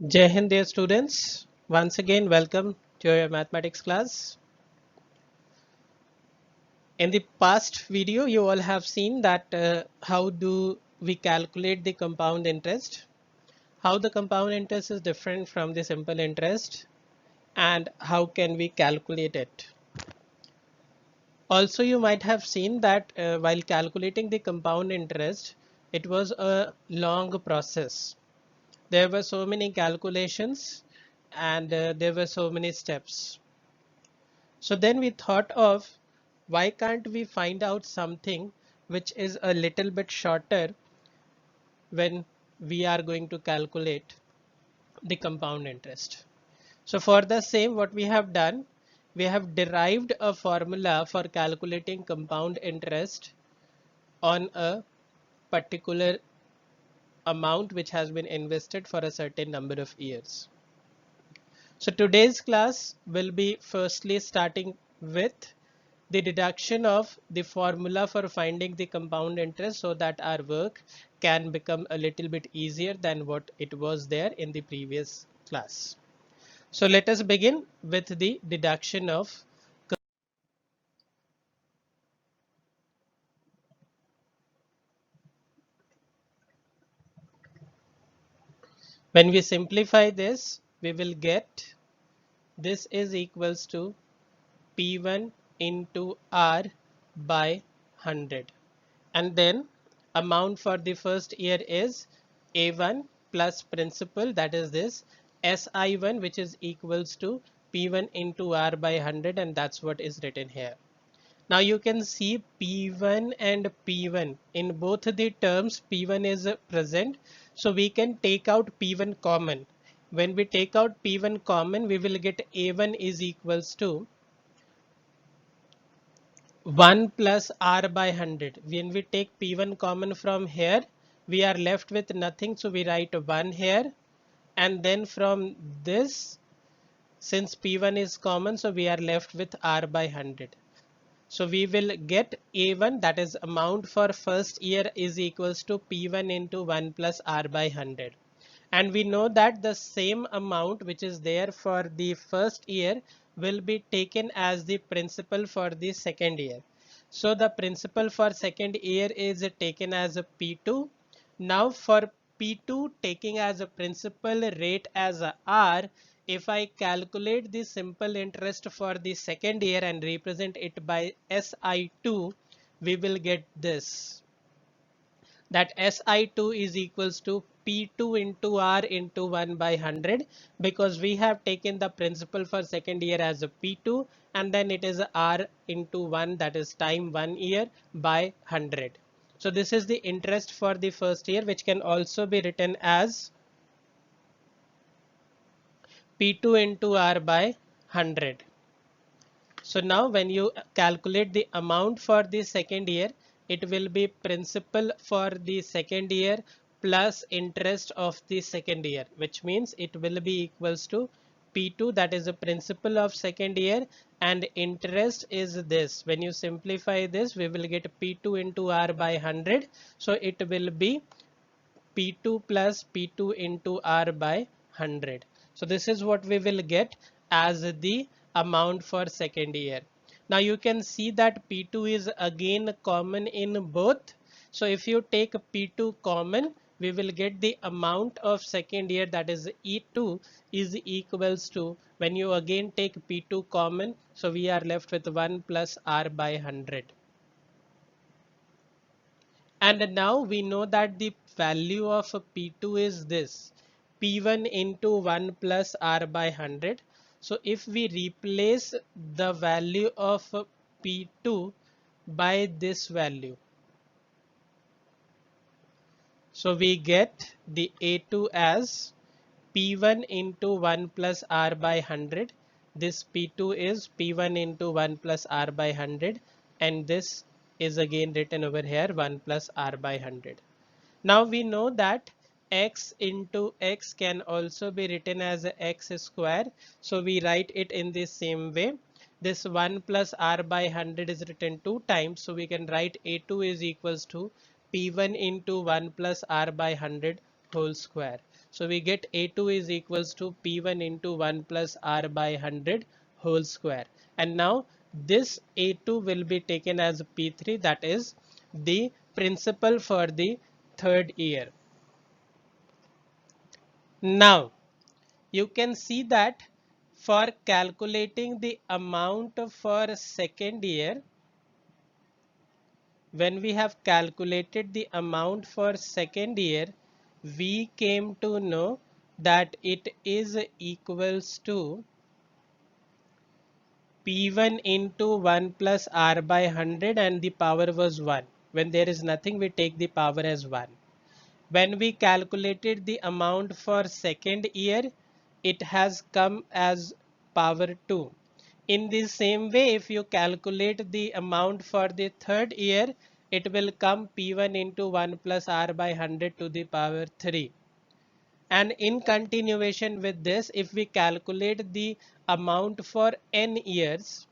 Jai Hind, dear students. Once again, welcome to your mathematics class. In the past video, you all have seen that how do we calculate the compound interest, how the compound interest is different from the simple interest, and how can we calculate it. Also, you might have seen that while calculating the compound interest, it was a long process. There were so many calculations and there were so many steps. So then we thought of why can't we find out something which is a little bit shorter when we are going to calculate the compound interest. So for the same, what we have done, we have derived a formula for calculating compound interest on a particular amount which has been invested for a certain number of years. So today's class will be firstly starting with the deduction of the formula for finding the compound interest so that our work can become a little bit easier than what it was there in the previous class. So let us begin with the deduction of. When we simplify this, we will get this is equals to P1 into R by 100. And then amount for the first year is A1 plus principal, that is this SI1, which is equals to P1 into R by 100, and that's what is written here. Now you can see P1 and P1 in both the terms. P1 is present, so we can take out P1 common. When we take out P1 common, we will get A1 is equals to 1 plus R by 100. When we take P1 common from here, we are left with nothing. So we write 1 here. And then from this, since P1 is common, so we are left with R by 100. So we will get A1, that is amount for first year, is equals to P1 into 1 plus R by 100. And we know that the same amount which is there for the first year will be taken as the principal for the second year. So the principal for second year is taken as a P2. Now for P2 taking as a principal rate as a R, if I calculate the simple interest for the second year and represent it by SI2, we will get this, that SI2 is equals to P2 into R into 1 by 100, because we have taken the principal for second year as a P2 and then it is R into 1, that is time 1 year by 100. So this is the interest for the first year, which can also be written as P2 into R by 100. So now when you calculate the amount for the second year, it will be principal for the second year plus interest of the second year, which means it will be equals to P2, that is the principal of second year, and interest is this. When you simplify this, we will get P2 into R by 100. So it will be P2 plus P2 into R by 100. So this is what we will get as the amount for second year. Now you can see that P2 is again common in both. So if you take P2 common, we will get the amount of second year, that is E2 is equals to, when you again take P2 common, so we are left with 1 plus R by 100. And now we know that the value of P2 is this, P1 into 1 plus R by 100. So if we replace the value of P2 by this value, so we get the A2 as P1 into 1 plus R by 100. This P2 is P1 into 1 plus R by 100, and this is again written over here 1 plus R by 100. Now we know that x into x can also be written as x square. So we write it in the same way. This 1 plus R by 100 is written 2 times. So we can write A2 is equals to P1 into 1 plus R by 100 whole square. So we get A2 is equals to P1 into 1 plus R by 100 whole square. And now this A2 will be taken as P3, that is the principal for the third year. Now you can see that for calculating the amount for second year, when we have calculated the amount for second year, we came to know that it is equals to P1 into 1 plus R by 100 and the power was 1. When there is nothing, we take the power as 1. When we calculated the amount for second year, it has come as power 2. In the same way, if you calculate the amount for the third year, it will come P1 into 1 plus R by 100 to the power 3. And in continuation with this, if we calculate the amount for n years,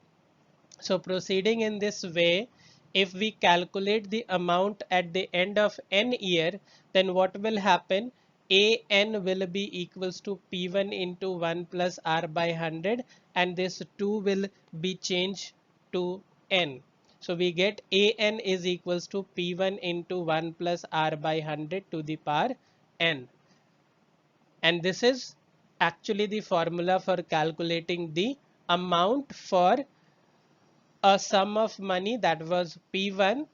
so proceeding in this way, if we calculate the amount at the end of n year, then what will happen? An will be equals to P1 into 1 plus R by 100 and this 2 will be changed to n. So we get An is equals to P1 into 1 plus R by 100 to the power n. And this is actually the formula for calculating the amount for a sum of money that was P1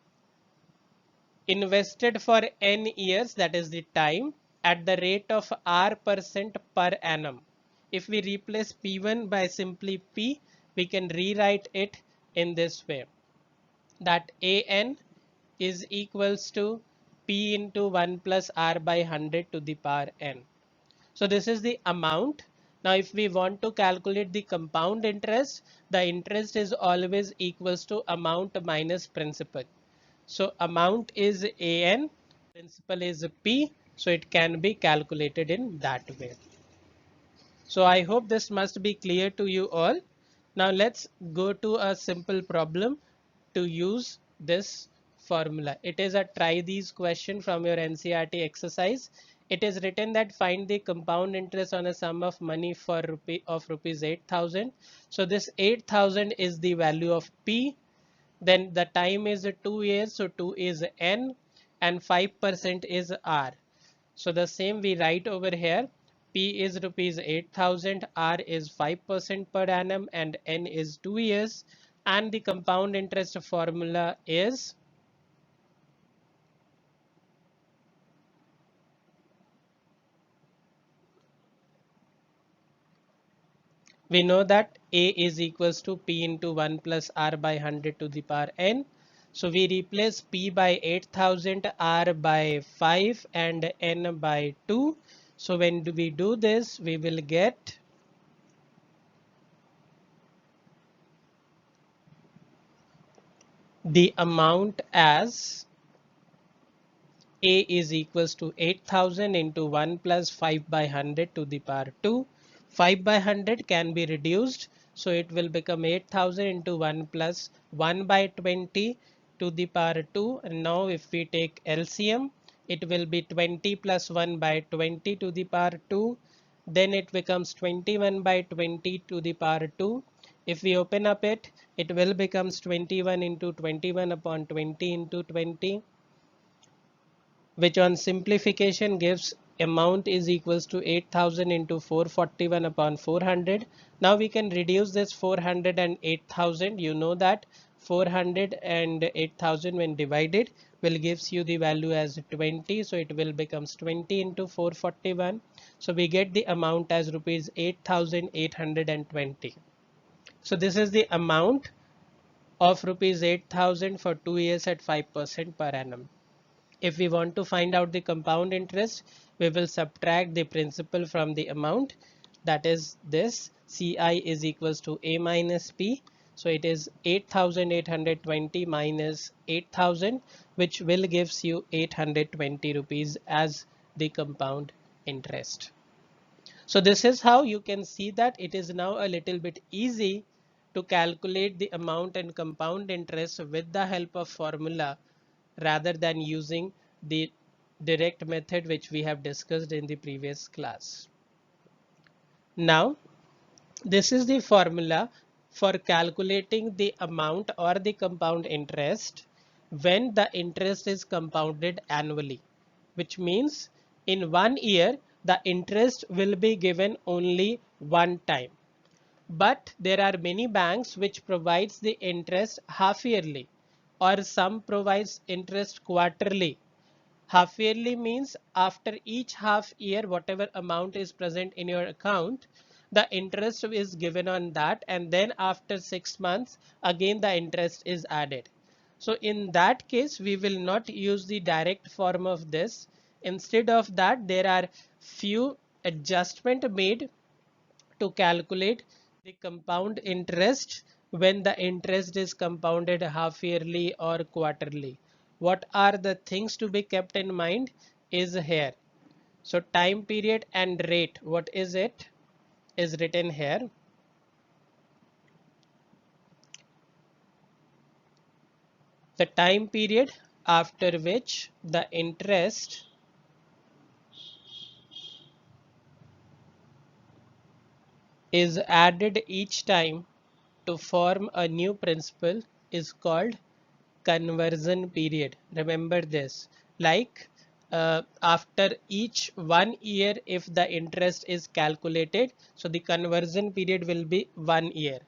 invested for n years, that is the time, at the rate of R% per annum. If we replace P1 by simply P, we can rewrite it in this way, that An is equals to P into 1 plus R by 100 to the power n. So this is the amount. Now if we want to calculate the compound interest, the interest is always equals to amount minus principal. So amount is An, principal is P, so it can be calculated in that way. So I hope this must be clear to you all. Now let's go to a simple problem to use this formula. It is a try these question from your NCERT exercise. It is written that find the compound interest on a sum of money for rupees 8,000. So this 8,000 is the value of P. Then the time is 2 years, so 2 is N and 5% is R. So the same we write over here. P is rupees 8,000, R is 5% per annum and N is 2 years. And the compound interest formula is we know that A is equals to P into 1 plus R by 100 to the power N. So we replace P by 8,000, R by 5 and N by 2. So when we do this, we will get the amount as A is equals to 8,000 into 1 plus 5 by 100 to the power 2. 5 by 100 can be reduced. So it will become 8,000 into 1 plus 1 by 20 to the power 2. And now if we take LCM, it will be 20 plus 1 by 20 to the power 2. Then it becomes 21 by 20 to the power 2. If we open up it, it will becomes 21 into 21 upon 20 into 20, which on simplification gives amount is equals to 8,000 into 441 upon 400. Now we can reduce this 400 and 8,000. You know that 400 and 8,000 when divided will gives you the value as 20. So it will becomes 20 into 441. So we get the amount as rupees 8,820. So this is the amount of rupees 8,000 for 2 years at 5% per annum. If we want to find out the compound interest, we will subtract the principal from the amount, that is this CI is equals to A minus P. So it is 8,820 minus 8,000, which will gives you 820 rupees as the compound interest. So this is how you can see that it is now a little bit easy to calculate the amount and compound interest with the help of formula rather than using the direct method which we have discussed in the previous class. Now, this is the formula for calculating the amount or the compound interest when the interest is compounded annually, which means in 1 year the interest will be given only one time. But there are many banks which provides the interest half yearly, or some provides interest quarterly. Half yearly means after each half year, whatever amount is present in your account, the interest is given on that, and then after 6 months again the interest is added. So in that case we will not use the direct form of this. Instead of that, there are few adjustment made to calculate the compound interest when the interest is compounded half yearly or quarterly. What are the things to be kept in mind is here. So time period and rate, what is it, is written here. The time period after which the interest is added each time to form a new principal is called conversion period. Remember this, like after each 1 year if the interest is calculated, so the conversion period will be 1 year.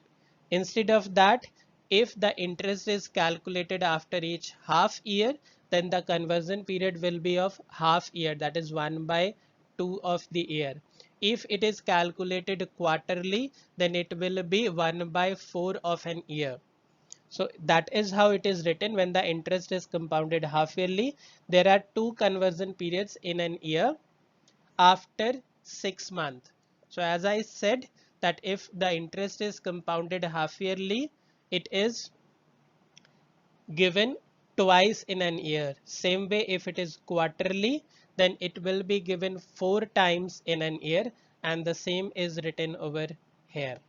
Instead of that, if the interest is calculated after each half year, then the conversion period will be of half year, that is 1/2 of the year. If it is calculated quarterly, then it will be 1/4 of an year. So that is how it is written when the interest is compounded half yearly. There are two conversion periods in an year after 6 months. So as I said that if the interest is compounded half yearly, it is given twice in an year. Same way if it is quarterly, then it will be given 4 times in an year, and the same is written over here.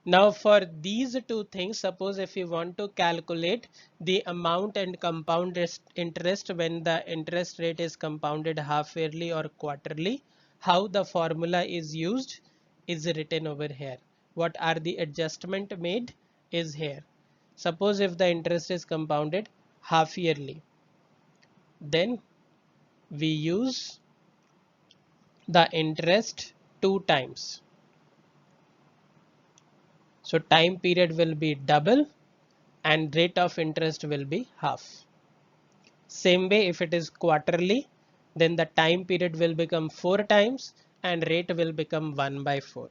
Now for these two things, suppose if you want to calculate the amount and compound interest when the interest rate is compounded half yearly or quarterly, how the formula is used is written over here. What are the adjustment made is here. Suppose if the interest is compounded half yearly, then we use the interest 2 times. So time period will be double and rate of interest will be half. Same way if it is quarterly, then the time period will become 4 times and rate will become 1/4.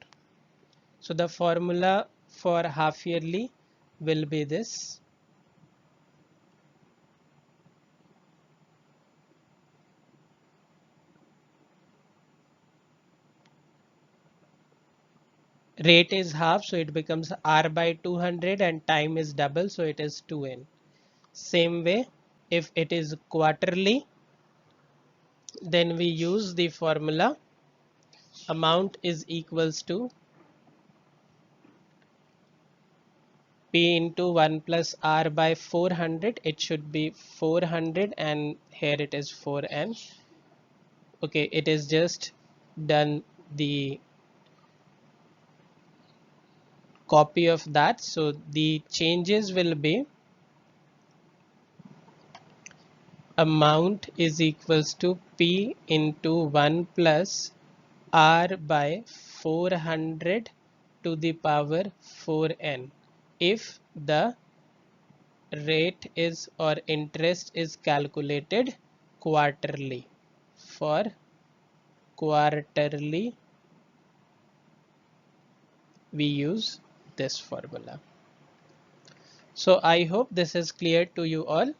So the formula for half yearly will be this. Rate is half, so it becomes R/200, and time is double, so it is 2n. Same way if it is quarterly, then we use the formula amount is equals to P into 1 plus R/400. It should be 400 and here it is 4n. Okay, it is just done the copy of that. So the changes will be amount is equals to P into 1 plus R/400 to the power 4n if the rate is or interest is calculated quarterly. For quarterly we use this formula. So I hope this is clear to you all.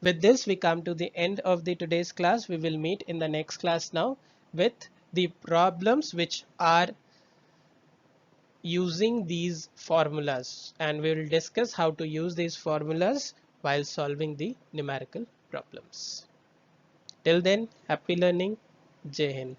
With this we come to the end of the today's class. We will meet in the next class now with the problems which are using these formulas, and we will discuss how to use these formulas while solving the numerical problems. Till then, happy learning. Jai Hind.